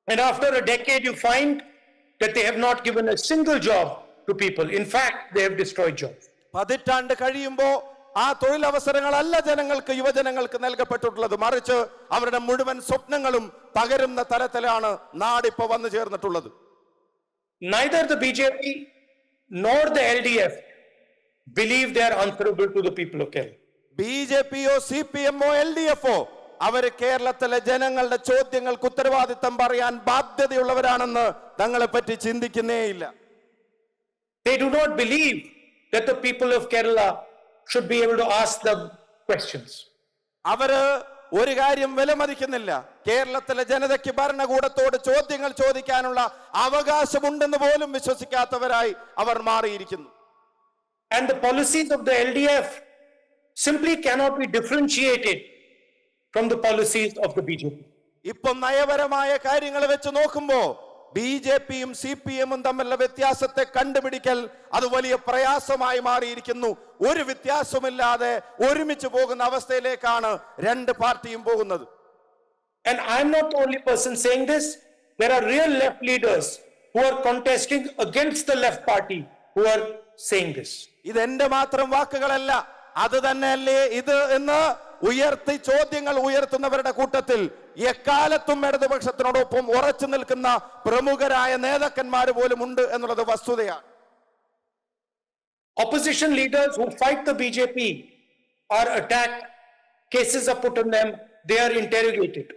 And after a decade, you find that they have not given a single job to people. In fact, they have destroyed jobs. പതിറ്റാണ്ട് കഴിയുമ്പോൾ ആ തൊഴിലവസരങ്ങളല്ല ജനങ്ങൾക്ക്, യുവജനങ്ങൾക്ക് നൽകപ്പെട്ടിട്ടുള്ളത്. മറിച്ച് അവരുടെ മുഴുവൻ സ്വപ്നങ്ങളും തകരുന്ന തരത്തിലാണ് നാടിപ്പോ വന്നു ചേർന്നിട്ടുള്ളത്. Neither the BJP nor the LDF believe they are answerable to the people of Kerala. ബിജെപിയോ സിപിഎമ്മോ എൽഡിഎഫോ അവര് കേരളത്തിലെ ജനങ്ങളുടെ ചോദ്യങ്ങൾക്ക് ഉത്തരവാദിത്തം പറയാൻ ബാധ്യതയുള്ളവരാണെന്ന് തങ്ങളെ പറ്റി ചിന്തിക്കുന്നേയില്ല. They do not believe that the people of Kerala should be able to ask them questions. അവര് ഒരു കാര്യം വിലമതിക്കുന്നില്ല, കേരളത്തിലെ ജനതയ്ക്ക് ഭരണകൂടത്തോട് ചോദ്യങ്ങൾ ചോദിക്കാനുള്ള അവകാശമുണ്ടെന്ന് പോലും വിശ്വസിക്കാത്തവരായി അവർ മാറിയിരിക്കുന്നു. And the policies of the LDF simply cannot be differentiated from the policies of the BJP. ഇപ്പം നയപരമായ കാര്യങ്ങൾ വെച്ച് നോക്കുമ്പോ ബിജെപിയും സിപിഎമ്മും തമ്മിലുള്ള വ്യത്യാസത്തെ കണ്ടുപിടിക്കൽ അത് വലിയ പ്രയാസമായി മാറിയിരിക്കുന്നു. ഒരു വ്യത്യാസമില്ലാതെ ഒരുമിച്ച് പോകുന്ന അവസ്ഥയിലേക്കാണ് രണ്ട് പാർട്ടിയും പോകുന്നത്. And I am not the only person saying this. There are real left leaders who are contesting against the left party who are saying this. ഇതെന്റെ മാത്രം വാക്കുകളല്ല, അത് തന്നെയല്ലേ ഇത് എന്ന് ഉയർത്തി ചോദ്യങ്ങൾ ഉയർത്തുന്നവരുടെ കൂട്ടത്തിൽ എക്കാലത്തും ഇടതുപക്ഷത്തിനോടൊപ്പം ഉറച്ചു നിൽക്കുന്ന പ്രമുഖരായ നേതാക്കന്മാർ പോലും ഉണ്ട് എന്നുള്ളത് വസ്തുതയാണ്. Opposition leaders who fight the BJP are attacked, cases are put on them, they are interrogated.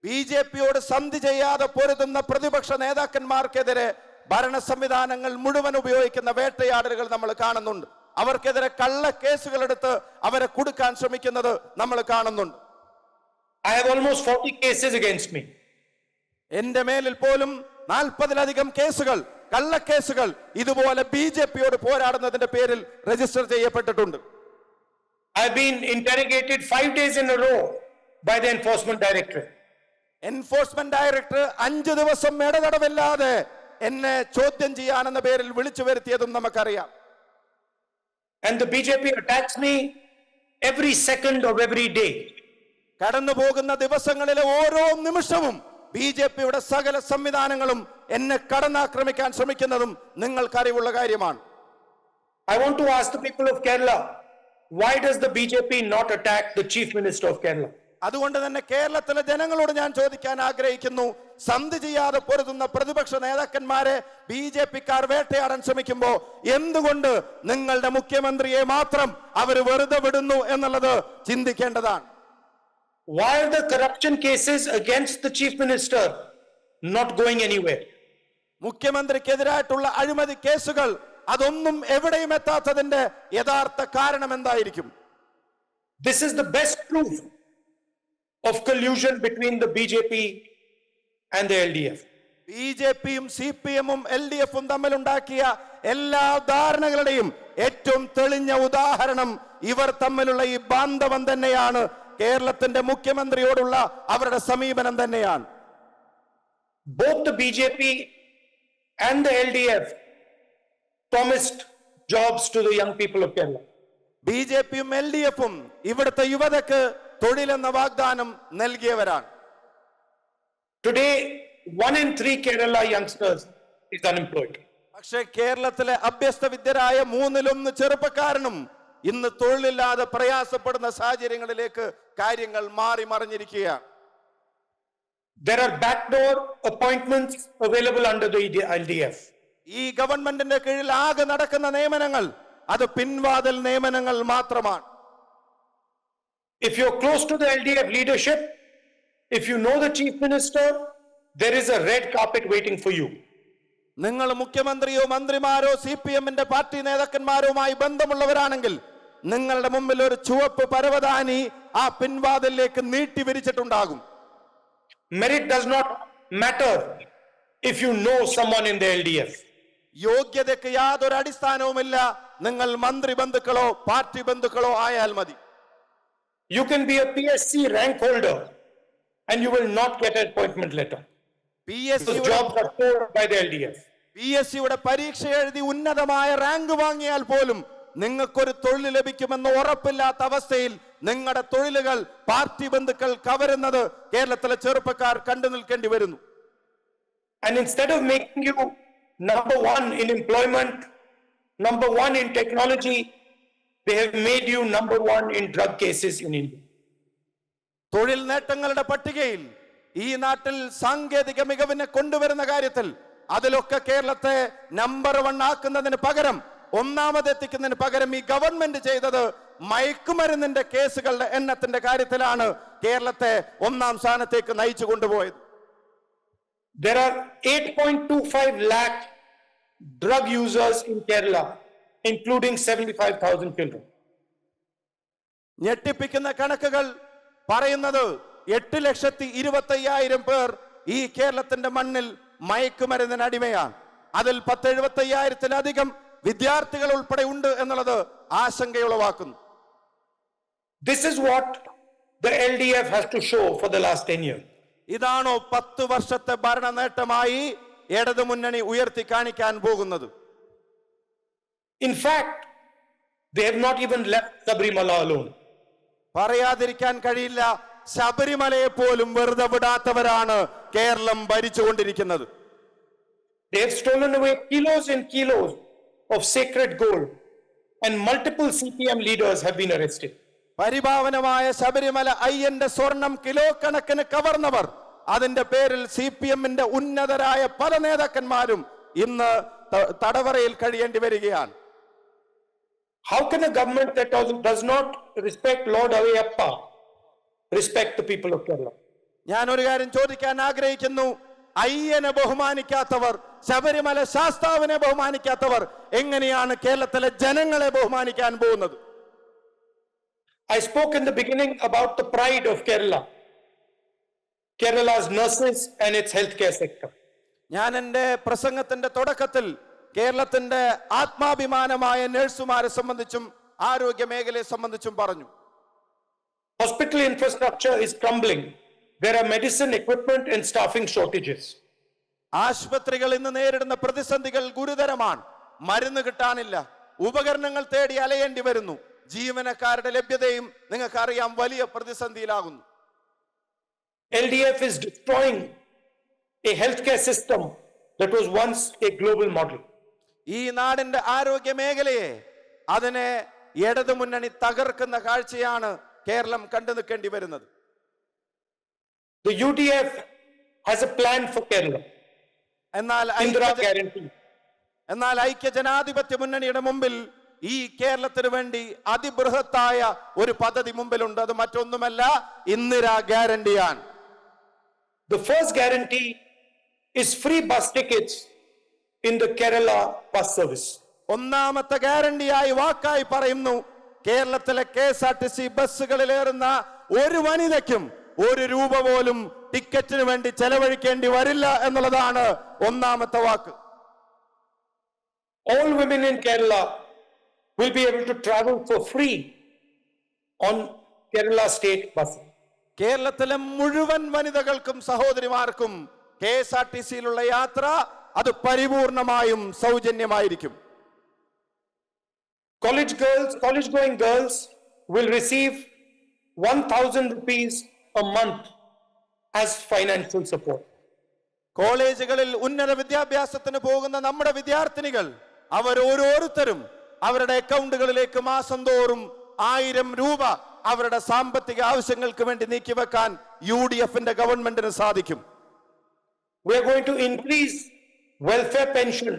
ബിജെപിയോട് സന്ധി ചെയ്യാതെ പൊരുതുന്ന പ്രതിപക്ഷ നേതാക്കന്മാർക്കെതിരെ ഭരണ സംവിധാനങ്ങൾ മുഴുവൻ ഉപയോഗിക്കുന്ന വേട്ടയാടലുകൾ നമ്മൾ കാണുന്നുണ്ട്. അവർക്കെതിരെ കള്ള കേസുകൾ എടുത്ത് അവരെ കുടുക്കാൻ ശ്രമിക്കുന്നത് നമ്മൾ കാണുന്നുണ്ട്. I have almost 40 cases against me. എന്റെ മേലിൽ പോലും 40-ലധികം കേസുകൾ, കള്ളക്കേസുകൾ ഇതുപോലെ ബിജെപിയോട് പോരാടുന്നതിന്റെ പേരിൽ രജിസ്റ്റർ ചെയ്യപ്പെട്ടിട്ടുണ്ട്. I have been interrogated 5 days in a row by the Enforcement Directorate. Enforcement director 5 ദിവസം ഇടതടവില്ലാതെ എന്നെ ചോദ്യം ചെയ്യാനെന്ന പേരിൽ വിളിച്ചു വരുത്തിയതും നമുക്കറിയാം. And the BJP attacks me every second of every day. കടന്നു പോകുന്ന ദിവസങ്ങളിലെ ഓരോ നിമിഷവും ബിജെപിയുടെ സകല സംവിധാനങ്ങളും എന്നെ കടന്നാക്രമിക്കാൻ ശ്രമിക്കുന്നതും നിങ്ങൾക്കറിവുള്ള കാര്യമാണ്. I want to ask the people of Kerala, why does the BJP not attack the Chief Minister of Kerala? അതുകൊണ്ട് തന്നെ കേരളത്തിലെ ജനങ്ങളോട് ഞാൻ ചോദിക്കാൻ ആഗ്രഹിക്കുന്നു, സന്ധി ചെയ്യാതെ പൊരുതുന്ന പ്രതിപക്ഷ നേതാക്കന്മാരെ ബിജെപിക്കാർ വേട്ടയാടാൻ ശ്രമിക്കുമ്പോ എന്തുകൊണ്ട് നിങ്ങളുടെ മുഖ്യമന്ത്രിയെ മാത്രം അവർ വെറുതെ വിടുന്നു എന്നുള്ളത് ചിന്തിക്കേണ്ടതാണ്. Why are the corruption cases against the Chief Minister not going anywhere? മുഖ്യമന്ത്രിക്കെതിരായിട്ടുള്ള അഴിമതി കേസുകൾ അതൊന്നും എവിടെയും എത്താത്തതിന്റെ യഥാർത്ഥ കാരണം എന്തായിരിക്കും? This is the best proof of collusion between the BJP and the LDF. ബിജെപിയും സിപിഎമ്മും എൽഡിഎഫും തമ്മിലുണ്ടാക്കിയ എല്ലാ ധാരണകളുടെയും ഏറ്റവും തെളിഞ്ഞ ഉദാഹരണം ഇവർ തമ്മിലുള്ള ഈ ബാന്ധവം തന്നെയാണ്. കേരളത്തിന്റെ മുഖ്യമന്ത്രിയോടുള്ള അവരുടെ സമീപനം തന്നെയാണ്. Both the BJP and the LDF promised jobs to the young people of Kerala. ബിജെപിയും എൽഡിഎഫും ഇവിടുത്തെ യുവതക്ക് തൊഴിലെന്ന വാഗ്ദാനം നൽകിയവരാണ്. Today, 1 in 3 Kerala youngsters is unemployed. പക്ഷേ കേരളത്തിലെ അഭ്യസ്ത വിദ്യരായ 3-1 ചെറുപ്പക്കാരനും ഇന്ന് തൊഴിലില്ലാതെ പ്രയാസപ്പെടുന്ന സാഹചര്യങ്ങളിലേക്ക് കാര്യങ്ങൾ മാറി മറിഞ്ഞിരിക്കുകയാണ്. There are backdoor appointments available under the LDF. ഈ ഗവൺമെന്റിന്റെ കീഴിൽ ആകെ നടക്കുന്ന നിയമനങ്ങൾ അത് പിൻവാതിൽ നിയമനങ്ങൾ മാത്രമാണ്. If you're close to the LDF leadership, if you know the Chief Minister, there is a red carpet waiting for you. നിങ്ങൾ മുഖ്യമന്ത്രിയോ മന്ത്രിമാരോ സിപിഎമ്മിന്റെ പാർട്ടി നേതാക്കന്മാരുമായി ബന്ധമുള്ളവരാണെങ്കിൽ നിങ്ങളുടെ മുമ്പിൽ ഒരു ചുവപ്പ് പരവതാനി ആ പിൻവാതിലേക്ക് നീട്ടി വിരിച്ചിട്ടുണ്ടാകും. Merit does not matter if you know someone in the LDF. യോഗ്യതയ്ക്ക് യാതൊരു അടിസ്ഥാനവുമില്ല, നിങ്ങൾ മന്ത്രി ബന്ധുക്കളോ പാർട്ടി ബന്ധുക്കളോ ആയാൽ മതി. You can be a PSC rank holder and you will not get an appointment letter. Because jobs are filled by the LDF. PSCയുടെ പരീക്ഷ എഴുതി ഉന്നതമായ rank വാങ്ങിയാൽ പോലും നിങ്ങൾക്കൊരു തൊഴിൽ ലഭിക്കുമെന്ന് ഉറപ്പില്ലാത്ത അവസ്ഥയിൽ നിങ്ങളുടെ തൊഴിലുകൾ പാർട്ടി ബന്ധുക്കൾ കവരുന്നത് കേരളത്തിലെ ചെറുപ്പക്കാർ കണ്ടു നിൽക്കേണ്ടി വരുന്നു. And instead of making you number one in employment, number one in technology, they have made you number one in drug cases in India. തൊഴിൽ നേട്ടങ്ങളുടെ പട്ടികയിൽ ഈ നാട്ടിൽ സാങ്കേതിക മികവിനെ കൊണ്ടുവരുന്ന കാര്യത്തിൽ അതിലൊക്കെ കേരളത്തെ നമ്പർ 1 ആക്കുന്നതിന് പകരം ഒന്നാമതെത്തിക്കുന്നതിന് പകരം ഈ ഗവൺമെന്റ് ചെയ്തത് മയക്കുമരുന്നിന്റെ കേസുകളുടെ എണ്ണത്തിന്റെ കാര്യത്തിലാണ് കേരളത്തെ ഒന്നാം സ്ഥാനത്തേക്ക് നയിച്ചു കൊണ്ടുപോയത്. There are 8.25 lakh drug users in Kerala, including 75,000 children. ഞെട്ടിപ്പിക്കുന്ന കണക്കുകൾ പറയുന്നത് 8,25,000 പേർ ഈ കേരളത്തിന്റെ മണ്ണിൽ മയക്കുമരുന്നിന് അടിമയാണ്. അതിൽ 10,75,000-ലധികം വിദ്യാർത്ഥികൾ ഉൾപ്പെടെ ഉണ്ട് എന്നുള്ളത് ആശങ്കയുളവാക്കുന്നു. This is what the LDF has to show for the last 10 years. ഇതാണോ 10 വർഷത്തെ ഭരണ നേട്ടമായി ഇടതുമുന്നണി ഉയർത്തി കാണിക്കാൻ പോകുന്നത്? In fact, they have not even left Sabrimala alone. പറയാതിരിക്കാൻ കഴിയില്ല, ശബരിമലയെ പോലും വെറുതെ വിടാത്തവരാണ് Keralam ഭരിച്ചുകൊണ്ടിരിക്കുന്നത്. They have stolen away kilos and kilos of sacred gold, and multiple CPM leaders have been arrested. പരിഭാവനമായ Sabarimala അയ്യന്റെ സ്വർണം കിലോ കണക്കിന് കവർന്നവർ, അതിന്റെ പേരിൽ CPM-ന്റെ ഉന്നതരായ പല നേതാക്കന്മാരും ഇന്ന് തടവറയിൽ കഴിയേണ്ടി വരികയാണ്. How can a government that does not respect Lord Avayappa respect the people of Kerala? ഞാൻ ഒരു കാര്യം ചോദിക്കാൻ ആഗ്രഹിക്കുന്നു. അയ്യനെ ബഹുമാനിക്കാത്തവർ, ശബരിമല ശാസ്താവിനെ ബഹുമാനിക്കാത്തവർ എങ്ങനെയാണ് കേരളത്തിലെ ജനങ്ങളെ ബഹുമാനിക്കാൻ പോകുന്നത്? I spoke in the beginning about the pride of Kerala, Kerala's nurses and its healthcare sector. ഞാൻ എൻ്റെ പ്രസംഗത്തിന്റെ തുടക്കത്തിൽ കേരളത്തിന്റെ ആത്മാഭിമാനമായ നഴ്സുമാരെ സംബന്ധിച്ചും ആരോഗ്യ മേഖലയെ സംബന്ധിച്ചും പറഞ്ഞു. Hospital infrastructure is crumbling. There are medicine, equipment and staffing shortages. ആശുപത്രികൾ ഇന്ന് നേരിടുന്ന പ്രതിസന്ധികൾ ഗുരുതരമാണ്. മരുന്ന് കിട്ടാനില്ല, ഉപകരണങ്ങൾ തേടി അലയേണ്ടി വരുന്നു, ജീവനക്കാരുടെ ലഭ്യതയും നിങ്ങൾക്കറിയാം വലിയ പ്രതിസന്ധിയിലാകുന്നു. LDF is destroying a healthcare system that was once a global model. ഈ നാടിന്റെ ആരോഗ്യ മേഖലയെ അതിനെ ഇടതുമുന്നണി തകർക്കുന്ന കാഴ്ചയാണ് കേരളം കണ്ടു നിൽക്കേണ്ടി വരുന്നത്. The UDF has a plan for Kerala. എന്നാൽ ഐക്യ ജനാധിപത്യ മുന്നണിയുടെ മുമ്പിൽ ഈ കേരളത്തിന് വേണ്ടി അതിബൃഹത്തായ ഒരു പദ്ധതി മുമ്പിലുണ്ട്. അത് മറ്റൊന്നുമല്ല, ഇന്ദിരാ ഗ്യാരണ്ടിയാണ്. The first guarantee is free bus tickets in the Kerala bus service. ഒന്നാമത്തെ ഗ്യാരണ്ടിയായി വാക്കായി പറയുന്നു, കേരളത്തിലെ KSRTC ബസ്സുകളിലേറുന്ന ഒരു വനിതയ്ക്കും 1 രൂപ പോലും ടിക്കറ്റിന് വേണ്ടി ചെലവഴിക്കേണ്ടി വരില്ല എന്നുള്ളതാണ് ഒന്നാമത്തെ വാക്ക്. All women in Kerala will be able to travel for free on Kerala state buses. കേരളത്തിലെ മുഴുവൻ വനിതകൾക്കും സഹോദരിമാർക്കും KSRTC-യിലുള്ള യാത്ര അത് പരിപൂർണമായും സൗജന്യമായിരിക്കും. College going girls will receive 1,000 rupees a month as financial support. കോളേജുകളിൽ ഉന്നത വിദ്യാഭ്യാസത്തിന് പോകുന്ന നമ്മുടെ വിദ്യാർത്ഥിനികൾ അവർ ഓരോരുത്തരും അവരുടെ അക്കൗണ്ടുകളിലേക്ക് മാസം തോറും 1000 രൂപ അവരുടെ സാമ്പത്തിക ആവശ്യങ്ങൾക്ക് വേണ്ടി നീക്കിവെക്കാൻ UDF-ന്റെ ഗവൺമെന്റിന് സാധിക്കും. We are going to increase welfare pension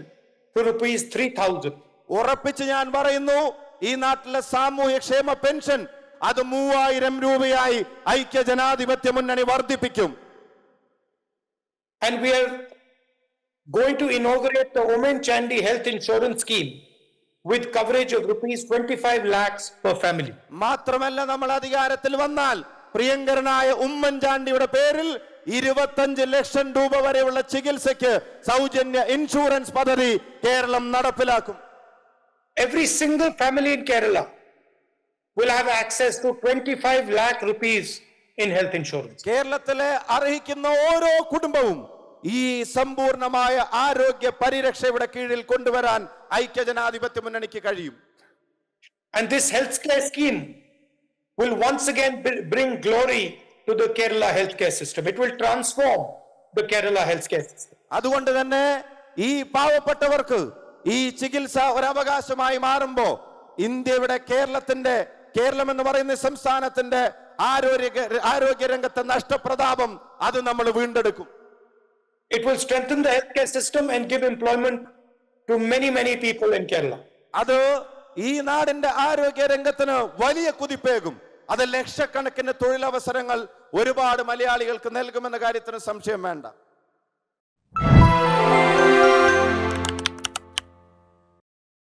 to rupees 3,000. ഉറപ്പിച്ച് ഞാൻ പറയുന്നു, ഈ നാട്ടിലെ സാമൂഹ്യക്ഷേമ പെൻഷൻ അത് 3000 രൂപയായി ഐക്യ ജനാധിപത്യ മുന്നണി വർദ്ധിപ്പിക്കും. And we are going to inaugurate the Omen Chandy health insurance scheme with coverage of rupees 25 lakhs per family. മാത്രമല്ല, നമ്മൾ അധികാരത്തിൽ വന്നാൽ പ്രിയങ്കരനായ ഉമ്മൻചാണ്ടിയുടെ പേരിൽ 25 ലക്ഷം രൂപ വരെയുള്ള ചികിത്സയ്ക്ക് സൗജന്യ ഇൻഷുറൻസ് പദ്ധതി കേരളം നടപ്പിലാക്കും. Every single family in Kerala will have access to 25 lakh rupees in health insurance. കേരളത്തിലെ അർഹിക്കുന്ന ഓരോ കുടുംബവും ഈ സമ്പൂർണമായ ആരോഗ്യ പരിരക്ഷയുടെ കീഴിൽ കൊണ്ടുവരാൻ ഐക്യ ജനാധിപത്യ മുന്നണിക്ക് കഴിയും. And this healthcare scheme will once again bring glory to the Kerala healthcare system. It will transform the Kerala healthcare system. അതുകൊണ്ട് തന്നെ ഈ പാവപ്പെട്ടവർക്ക് ഈ ചികിത്സ ഒരവകാശമായി മാറുമ്പോ ഇന്ത്യയുടെ കേരളം എന്ന് പറയുന്ന സംസ്ഥാനത്തിന്റെ ആരോഗ്യരംഗത്തെ നഷ്ടപ്രതാപം അത് നമ്മൾ വീണ്ടെടുക്കും. It will strengthen the healthcare system and give employment to many people in Kerala. അത് ഈ നാടിന്റെ ആരോഗ്യ രംഗത്തിന് വലിയ കുതിപ്പേകും. അത് ലക്ഷക്കണക്കിന് തൊഴിലവസരങ്ങൾ ഒരുപാട് മലയാളികൾക്ക് നൽകുമെന്ന കാര്യത്തിന് സംശയം വേണ്ട.